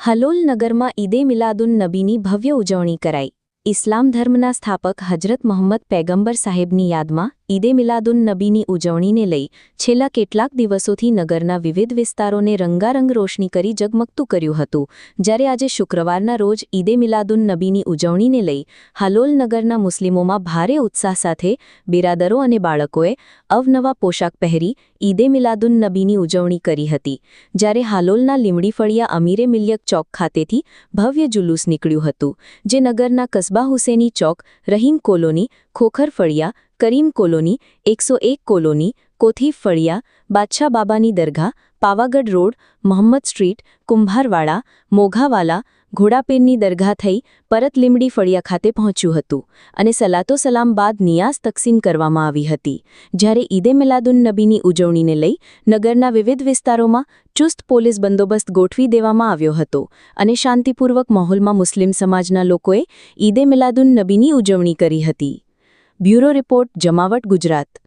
હલોલ નગરમાં ઈદે મિલાદુન નબીની ભવ્ય ઉજવણી કરાઈ। ઇસ્લામ ધર્મના સ્થાપક હજરત મોહમ્મદ પૈગંબર સાહેબની યાદમાં ઈદે મિલાદુન નબીની ઉજવણીને લઈ છેલ્લા કેટલાક દિવસોથી નગરના વિવિધ વિસ્તારોને રંગારંગ રોશની કરી જગમગતું કર્યું હતું, જ્યારે આજે શુક્રવારના રોજ ઈદે મિલાદુન નબીની ઉજવણીને લઈ હાલોલ નગરના મુસ્લિમોમાં ભારે ઉત્સાહ સાથે બિરાદરો અને બાળકોએ અવનવા પોશાક પહેરી ઈદે મિલાદુન નબીની ઉજવણી કરી હતી, જ્યારે હાલોલના લીમડી ફળિયા અમીરે મિલ્યક ચોક ખાતેથી ભવ્ય જુલુસ નીકળ્યું હતું, જે નગરના કસ્બા હુસેની ચોક, રહીમ કોલોની, ખોખર ફળિયા, કરીમ કોલોની, 101 કોલોની, કોથી ફળિયા, બાદશાહ બાબાની દરગાહ, પાવાગઢ રોડ, મોહમ્મદ સ્ટ્રીટ, કુંભારવાડા, મોઘાવાલા, ઘોડાપીરની દરગાહ થઈ પરત લીમડી ફળિયા ખાતે પહોંચ્યું હતું અને સલાતો સલામ બાદ નિયાઝ તકસીમ કરવામાં આવી હતી, જ્યારે ઈદે મિલાદુન નબીની ઉજવણીને લઈ નગરના વિવિધ વિસ્તારોમાં ચુસ્ત પોલીસ બંદોબસ્ત ગોઠવી દેવામાં આવ્યો હતો અને શાંતિપૂર્વક માહોલમાં મુસ્લિમ સમાજના લોકોએ ઈદે મિલાદુન નબીની ઉજવણી કરી હતી। બ્યુરો રિપોર્ટ, જમાવટ ગુજરાત।